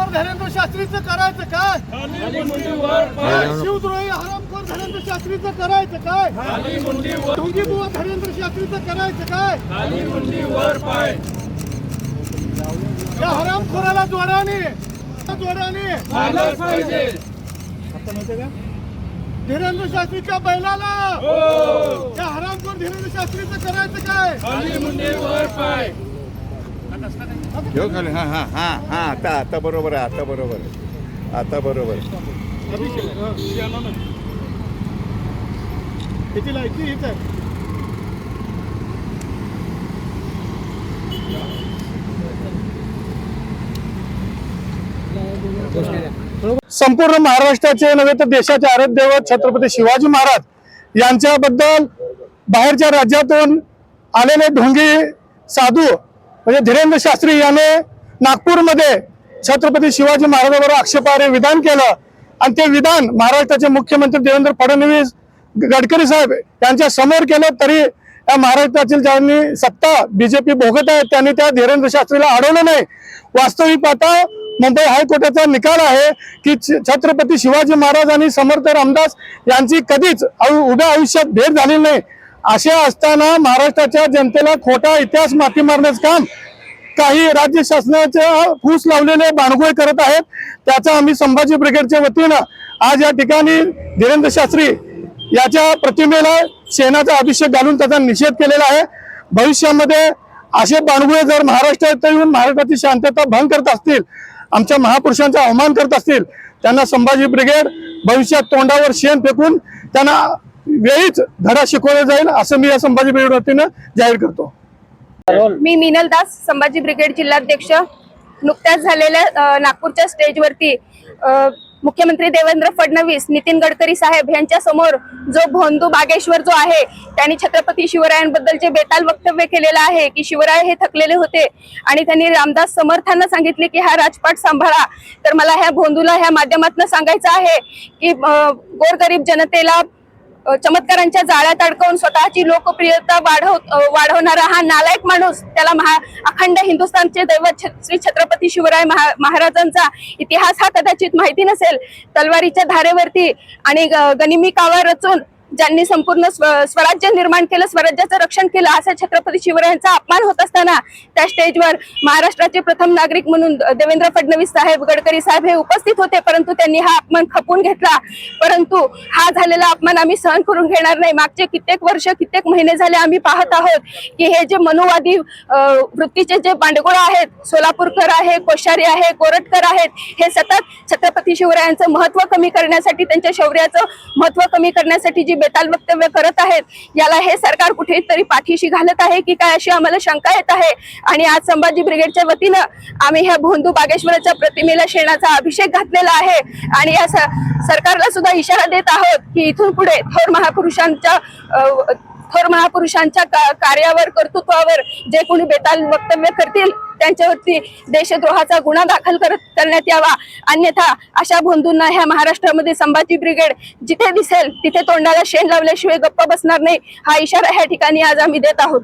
हरामखोर धैर्येंद्र शास्त्रीचं करायचं काय? शिवद्रोही हरामखोर धैर्येंद्र शास्त्रीचं करायचं काय? ढोंगी बुवा धैर्येंद्र शास्त्रीचं करायचं काय? या हरामखोराला जोराने धीरेंद्र शास्त्रीच्या बैलाला या हरामखोर धीरेंद्र शास्त्रीचं करायचं काय? आता बरोबर आहे, आता बरोबर किती लायकी हीच आहे. संपूर्ण महाराष्ट्राचे नव्हे तर देशाचे आराध्य दैवत छत्रपती शिवाजी महाराज यांच्याबद्दल बाहेरच्या राज्यातून आलेले ढोंगी साधू म्हणजे धीरेंद्र शास्त्री याने नागपूरमध्ये छत्रपती शिवाजी महाराजांवर आक्षेपार्ह विधान केलं आणि ते विधान महाराष्ट्राचे मुख्यमंत्री देवेंद्र फडणवीस गडकरी साहेब यांच्या समोर केलं तरी या महाराष्ट्रातील ज्यांनी सत्ता बीजेपी भोगत आहे त्यांनी त्या धीरेंद्र शास्त्रीला अडवलं नाही. वास्तविक पाहता मुंबई हायकोर्टाचा निकाल आहे की छत्रपती शिवाजी महाराज आणि समर्थ रामदास यांची कधीच उभ्या आयुष्यात भेट झालेली नाही. असे असताना महाराष्ट्राच्या जनतेला खोटा इतिहास माती मारण्याचं काम काही राज्य शासनाच्या फूस लावलेले बाणगोळे करत आहेत. त्याचा आम्ही संभाजी ब्रिगेडच्या वतीनं आज या ठिकाणी धीरेंद्र शास्त्री याच्या प्रतिमेला शेणाचा अभिषेक घालून त्याचा निषेध केलेला आहे. भविष्यामध्ये असे बाणगोळे जर महाराष्ट्रात येऊन महाराष्ट्राची शांतता भंग करत असतील, आमच्या महापुरुषांचा अवमान करत असतील, त्यांना संभाजी ब्रिगेड भविष्यात तोंडावर शेण फेकून त्यांना वेळीच धडा शिकवला जाईल असं मी या संभाजी ब्रिगेड वतीनं जाहीर करतो. मी मिनल दास, संभाजी ब्रिगेड जिल्हाध्यक्ष. नुकत्याच झालेल्या नागपूरच्या स्टेजवरती मुख्यमंत्री देवेंद्र फडणवीस, नितीन गडकरी साहेब यांच्या समोर जो भोंदू बागेश्वर जो आहे त्यांनी छत्रपती शिवरायांबद्दल जे बेताल वक्तव्य केलेलं आहे की शिवराय हे थकलेले होते आणि त्यांनी रामदास समर्थांना सांगितले की हा राजपाट सांभाळा. तर मला ह्या भोंदूला ह्या माध्यमातून सांगायचं आहे की गोरगरीब जनतेला चमत्कारांच्या जाळ्यात अडकवून स्वतःची लोकप्रियता वाढवणारा हा नालायक माणूस, त्याला अखंड हिंदुस्थानचे दैवत श्री छत्रपती शिवराय महाराजांचा इतिहास हा कदाचित माहिती नसेल. तलवारीच्या धारेवरती आणि गनिमी कावा रचून ज्यांनी संपूर्ण स्वराज्य निर्माण केलं, स्वराज्याचं रक्षण केलं, असा छत्रपती शिवरायांचा अपमान होत असताना त्या स्टेजवर महाराष्ट्राचे प्रथम नागरिक म्हणून देवेंद्र फडणवीस साहेब, गडकरी साहेब हे उपस्थित होते, परंतु त्यांनी हा अपमान खपवून घेतला. परंतु हा झालेला अपमान आम्ही सहन करून घेणार नाही. मागचे कित्येक वर्ष, कित्येक महिने झाले आम्ही पाहत आहोत की हे जे मनुवादी वृत्तीचे जे बांडगुळ आहेत, सोलापूरकर आहे, कोश्यारी आहे, कोरटकर आहेत, हे सतत छत्रपती शिवरायांचं महत्व कमी करण्यासाठी, त्यांच्या शौर्याचं महत्व कमी करण्यासाठी जी बेताल वक्तव्य करत आहेत, याला हे सरकार कुठेतरी पाठीशी घालत आहे की काय अशी आम्हाला शंका येत आहे. आणि आज संभाजी ब्रिगेडच्या वतीनं आम्ही ह्या भोंदू बागेश्वराच्या प्रतिमेला शेणाचा अभिषेक घातलेला आहे आणि या सरकारला सुद्धा इशारा देत आहोत की इथून पुढे थोर महापुरुषांच्या कार्यावर, कर्तृत्वावर जे कोणी बेताल वक्तव्य करतील त्यांच्यावरती देशद्रोहाचा गुन्हा दाखल करण्यात यावा. अन्यथा अशा भोंदूंना ह्या महाराष्ट्रामध्ये संभाजी ब्रिगेड जिथे दिसेल तिथे तोंडाला शेण लावल्याशिवाय गप्प बसणार नाही. हा इशारा ह्या ठिकाणी आज आम्ही देत आहोत.